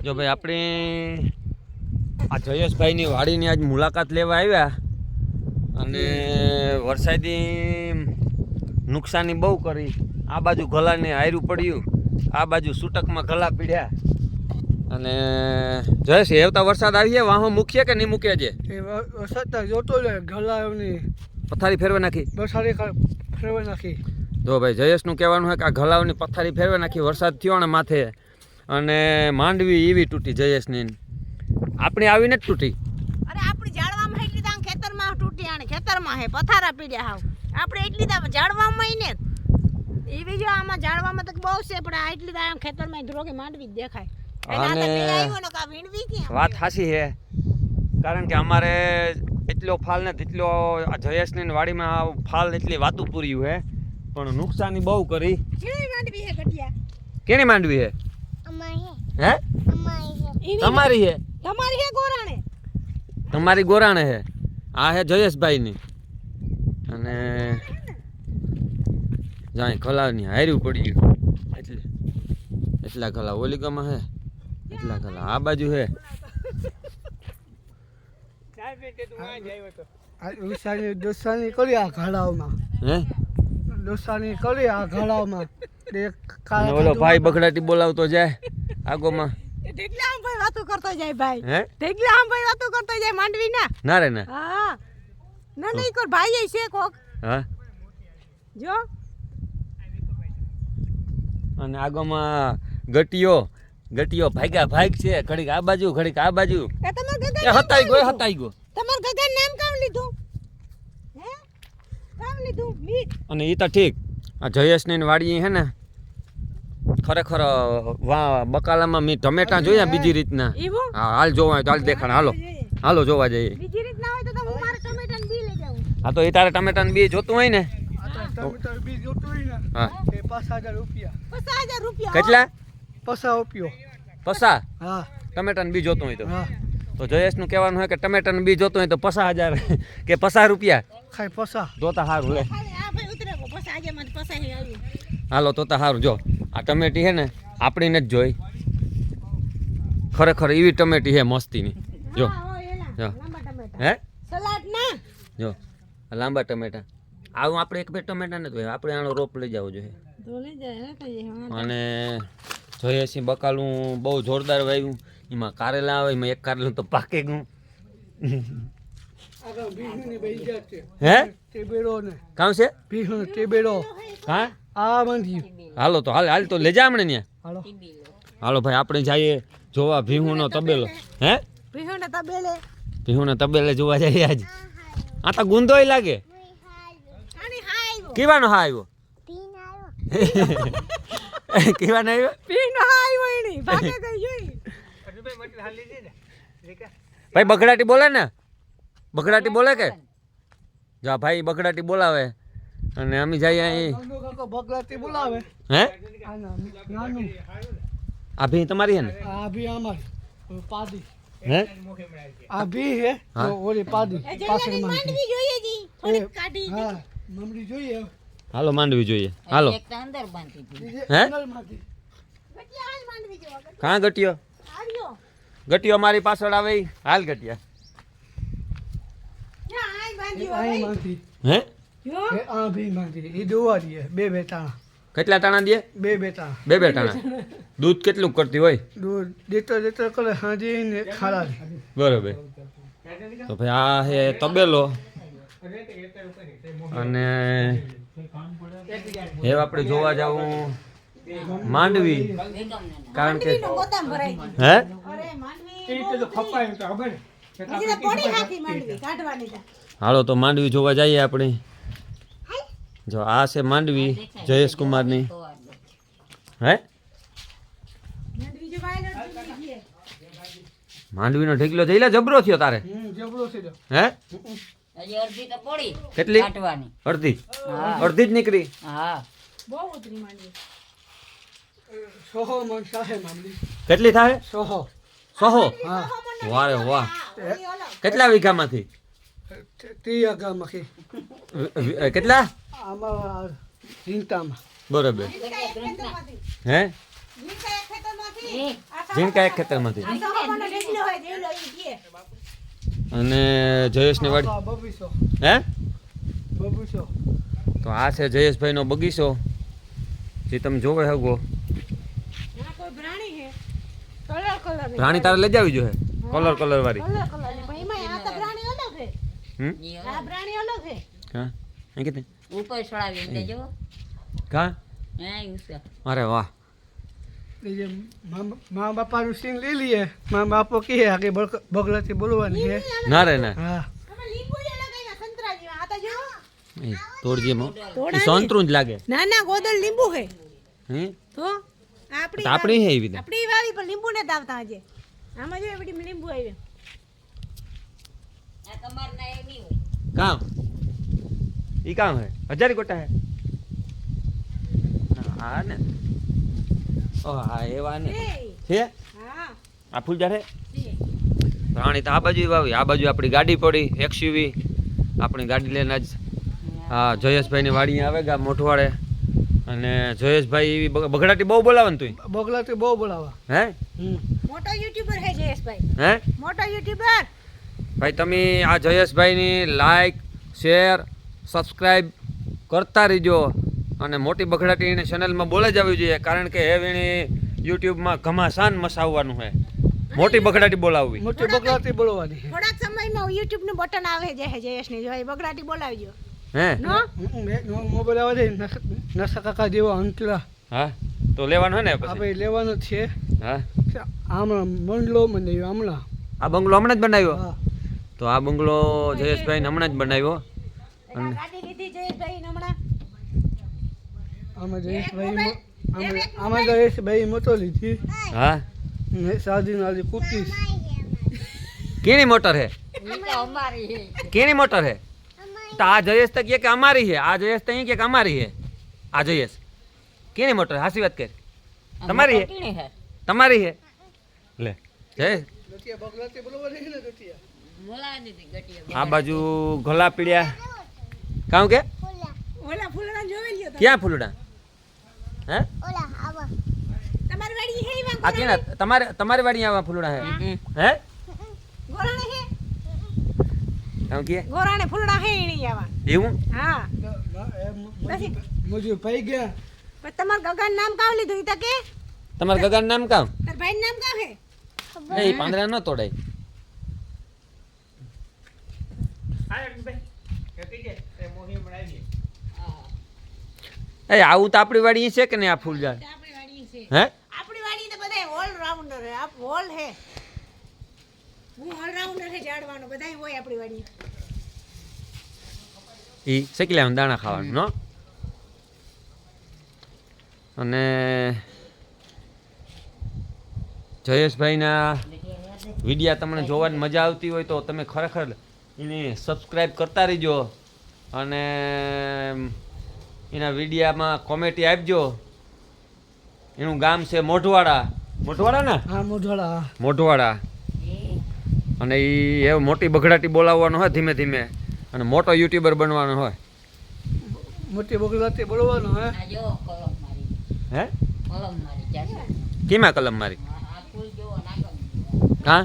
જો ભાઈ આપણે આ જયેશભાઈની વાડીની આજ મુલાકાત લેવા આવ્યા અને વરસાદી નુકસાની બહુ કરી. આ બાજુ ગલાને હાર્યું પડ્યું, આ બાજુ સૂટકમાં ગલા પીડ્યા. અને જયેશ હેવતા વરસાદ આવીએ વાહો મૂકીએ કે નહીં મૂકીએ? છે એ વરસાદ જોતો લે ગલાઓની પથારી ફેરવા નાખી, બસારી ફેરવા નાખી. જો ભાઈ જયેશનું કહેવાનું છે કે આ ગલાવની પથારી ફેરવા નાખી. વરસાદ થયો ને માથે અને માંડવી એવી તૂટી જયેશની. આપણી આવીને જ તૂટી. અરે આપણી જાળવામાં એટલી દામ ખેતરમાં તૂટી, આને ખેતરમાં હે પથારા પીડ્યા હાવ. આપણે એટલી દામ જાળવામાં ને એવી જો આમાં જાળવામાં તો બહુ છે, પણ આ એટલી દામ ખેતરમાં ધ્રોગે માંડવી જ દેખાય. અને વાત સાચી છે, કારણ કે અમારે એટલો ફાલ ને તેટલો જયેશની વાડીમાં ફાલ એટલી વાતું પૂર્યું હે, પણ નુકસાની બહુ કરી. કેવી માંડવી હે ગટિયા? કેની માંડવી હે? હે તમારી હે? તમારી હે ગોરાણે? તમારી ગોરાણે હે. આ હે જયેશભાઈની. અને જાય ખલાવની હાર્યું પડ્યું એટલા ખલા ઓલિકામાં હે, એટલા ખલા આ બાજુ હે. દોસ્તાની કરી આ ઘાડાઓમાં, હે દોસ્તાની કરી આ ઘાડાઓમાં. ઓલો ભાઈ બગડાટી બોલાવતો જાય આગોમાં. ઢેકલા આમ ભાઈ વાતો કરતો જાય ભાઈ. હે ઢેકલા આમ ભાઈ વાતો કરતો જાય માંડવી ના. ના રે ના. હા ના નહીં કોર ભાઈ છે કોક. હા જો અને આગોમાં ગટિયો ભાગ્યા ભાગ છે. ઘડીક આ બાજુ ઘડીક આ બાજુ. એ તમાર ગગન એ હતાઈ ગયો. તમાર ગગન નામ કામ લીધું? હે કામ લીધું મીઠ. અને ઈ તો ઠીક. આ જયેશની વાડી હે ને ખરેખર બકાલામાં મેં ટમેટા જોયા બીજી રીતના. એવું? હા હાલ જોવા તો હાલ દેખાણ. હાલો જોવા જઈએ. બીજી રીત ના હોય તો હું મારે ટમેટાનું બી લઈ જાઉં. હા તો એ તારે ટમેટાનું બી જોતું હોય ને? ટમેટા બી જોતું હોય ને હા એ 5000 રૂપિયા. 50,000 રૂપિયા. કેટલા? 50 રૂપિયો. 50? હા ટમેટાનું બી જોતું હોય તો? હા તો જયેશનું કહેવાનું હોય કે ટમેટાનું બી જોતું હોય તો 50,000 કે 50 રૂપિયા ખાઈ 50. જોતા સારું લે. ખાલી આ ભાઈ ઉતરે કો 50,000 માં 50 આવી. હાલો તો સારું. જો આ ટમેટી હે ને આપણીને જ જોઈ, ખરેખર એવી ટમેટી હે મસ્તીની. જો જો લાંબા ટમેટા. હે સલાડ ના. જો લાંબા ટમેટા. આવું આપણે એક બે ટમેટા નથી હોય, આપણે આનો રોપ લઈ જવો જોઈએ. તો લઈ જાય ને કઈ. અને જયેશી બકાલું બહુ જોરદાર વાવ્યું. એમાં કારેલા આવે, એમાં એક કારેલું તો પાકે ગયું. આગળ ભીહુની બેઈ જાત છે. હે ટેબેડો ને કામ છે? ભીહુનો ટેબેડો હા આ બંધી. હાલો તો હાલ તો લેજા હમણે ત્યાં. હાલો હાલો ભાઈ આપણે જઈએ જોવા ભીહુનો તબેલો. હે ભીહોને તબેલે. ભીહુનો તબેલે જોવા જઈએ આજ. આ તો ગુંદોય લાગે. આની હા આવ્યો. કેવાનો હા આવ્યો? કેવાનો આવ્યો? પીનો હા આવ્યો એની. ભાગે ગઈ જોઈ. ભાઈ બગડાટી બોલે ને? બગડાટી બોલે કે? જા ભાઈ બગડાટી બોલાવે અને અમે જઈએ અહીં. નાનો કાકો બગલાથી બોલાવે. હે આ નાનું આ ભી તમારી હે ને? આ ભી અમાર પાદી. હે આ ભી હે હા. તો ઓલી પાદી એ પાછળ જલ્દી માંડી. માંડવી જોઈએ જી. થોડી કાઢી. હા મમડી જોઈએ. હાલો માંડવી જોઈએ. હાલો હે અંદરમાંથી. ગટિયા હાલ માંડવી જેવા. કાં ગટિયો? આવ્યો. ગટિયો મારી પાછળ આવે ઈ. હાલ ગટિયા. ક્યાં આઈ બાંધ્યો આ ભાઈ? માંથી હે જો એ આ ભી માંથી એ દોવા દે બે બેટા કેટલા ટાણા દે? બે બેટા બે ટાણા. દૂધ કેટલું કરતી હોય? દૂધ દેતો કરે હાજી ને ખારા. બરોબર. તો ભાઈ આ હે તબેલો અને હવે આપણે જોવા જાવું માંડવી, કારણ કે માંડવીનું ગોદામ ભરાઈ ગયું. હે અરે માંડવી હજી તો પડી હાકી માંડવી કાઢવાની છે. હાલો તો માંડવી જોવા જઈએ આપણે. જો આ છે માંડવી જયેશ કુમારની. હે માંડવી જો વાયલર થઈ ગઈ. માંડવીનો ઢેકલો જઈલા જબરો થયો તારે. જબરો છે તો. હે હજી અડધી તો પડી કેટલી? કાઢવાની. અડધી. હા. અડધી જ નીકળી. હા બહુ ઉતરી માંડવી. સોહો મન સાહે માંડી. કેટલી થાય? સોહો. સોહો. હા વારે વાહ. કેટલા વીઘામાંથી? 30 ગામમાંથી. કેટલા? આમાં ચિંતામાં બરોબર. હે ઝીણકા એક ખેતરમાંથી એ. આ ઝીણકા એક ખેતરમાંથી આ સહોમાનો ઢેકલો હોય દેવલો ઈ કહે. અને જયેશની વાડી આ બગીચો હે બગીચો તો આ છે જયેશભાઈનો બગીચો જે તમે જોવે હગો આ કોઈ પ્રાણી છે કલર રાણી તારે લઈ જાવી જોઈએ કલર વાળી કલર ની પણ એમાં આ તો પ્રાણી અલગ છે હમ ઈ આ પ્રાણી અલગ છે હા અહીં કીધે ઉપર ચડાવી દેજો કા હે ઉસે અરે વાહ એ જે મા બાપાનું સિંગ લઈ લઈએ મા બાપો કહે કે બગલાથી બોલવાની છે ના રે ના હા તમે લીંબુ જે લગાવ્યા સંતરા જેવા આ તો જો એ તોડજીમાં તોડાની. એ સંતરું જ લાગે ના ના ગોદલ લીંબુ છે હે તો આપણી તો આપણી હે એવી રીતે. આપણી વાવી પણ લીંબુ ને દાવતા હજે આમાં જો બધી લીંબુ આવી આ તમાર ના એ નહીં હોય કામ ઈ કામ હે હજારી કોટા હે હા ને ઓ હા એવા ને છે હા આ ફૂલઝાડ હે છે. રાણી તો આ બાજુ વાવી આ બાજુ આપણી ગાડી પડી એક્સયુવી આપણી ગાડી લઈને આજ હા જયેશભાઈની વાડી આવે ગા મોઠવાડે અને જયેશભાઈ એવી બગડાટી બહુ બોલાવે ને તું બગલાથી બહુ બોલાવા હે મોટો યુટ્યુબર હે જયેશભાઈ હે મોટો યુટ્યુબર ભાઈ તમે આ જયેશભાઈની લાઈક શેર સબસ્ક્રાઈબ કરતા રહીજો અને મોટી બગડાટીની ચેનલમાં બોલાઈ જવી જોઈએ કારણ કે હવે એની યુટ્યુબમાં ઘમાસાન મસાવવાનું છે મોટી બગડાટી બોલાવવી મોટી બગલાથી બોલવાની છે થોડાક સમયમાં યુટ્યુબ નું બટન આવે છે જયેશની જો એ બગડાટી બોલાવજો હે નો મોબાઈલ આવે છે નશા કાકા જેવા અંતરા હા તો લેવાનું હે ને પછી આપણે લેવાનો જ છે હા હમણાં મંડલો મને હમણાં આ બંગલો હમણાં જ બનાવ્યો હા તો આ બંગલો જયેશભાઈને હમણાં જ બનાવ્યો આ ગાડી લીધી જયેશભાઈ હમણાં આમાં જયેશભાઈ આમાં જયેશભાઈ મોટો લીધી હા ને સાદી નાલી કુટીસ કેની મોટર હે ઈ તો અમારી હે કેની મોટર હે તો આ જયેશ તો કહે કે અમારી હે આ જયેશ તો અહીં કે અમારી હે આ જયેશ કેની મોટર હાસી વાત કર તમારી હે કીણી હે તમારી હે લે જયેશ બગલાથી બોલવાની છે ને ગટિયા બોલા દીધી ગટિયા આ બાજુ ગોલા પીડ્યા કાં કે ઓલા ફૂલડા જોઈ લ્યો તમે ક્યાં ફૂલડા હે તમારી વાડી હે ઈવા આ કેના તમારી વાડી આવા ફૂલડા હે હે ગોરાણે હે કાં કે ગોરાણે ફૂલડા હે ઈણી આવા એવું હા મજૂર પાઈ ગયા પણ તમાર ગગન નામ કાવ લીધું ઈ તો કે તમારા ગગાનું નામ કાં તાર ભાઈ નામ કાવ હે એ પાંદડા ન તોડાય એ આવું તો આપણી વાડી છે કે નહીં આ ફૂલઝાડ આપણી વાડી છે હે આપણી વાડી તો બધાય ઓલ રાઉન્ડર હે આપ ઓલ હે હું ઓલ રાઉન્ડર હે ઝાડવાનો બધાય હોય આપણી વાડી એ શેકી લેવાનું દાણા ખાવાનું નો અને જયેશભાઈના વિડીયા તમને જોવાની મજા આવતી હોય તો તમે ખરેખર એને સબસ્ક્રાઈબ કરતા રહીજો અને એના વિડીયામાં કોમેન્ટી આપજો એનું ગામ છે મોઢવાડા મોઢવાડા ને હા મોઢવાડા હા મોઢવાડા અને એ એવું મોટી બગડાટી બોલાવવાનો હોય ધીમે ધીમે અને મોટો યુટ્યુબર બનવાનો હોય મોટી બગલાથી બોલવાનો હે આ જો કલમ મારી હે કલમ મારી ચાલે કેમાં કલમ મારી આ ફૂલ જો નાખો હા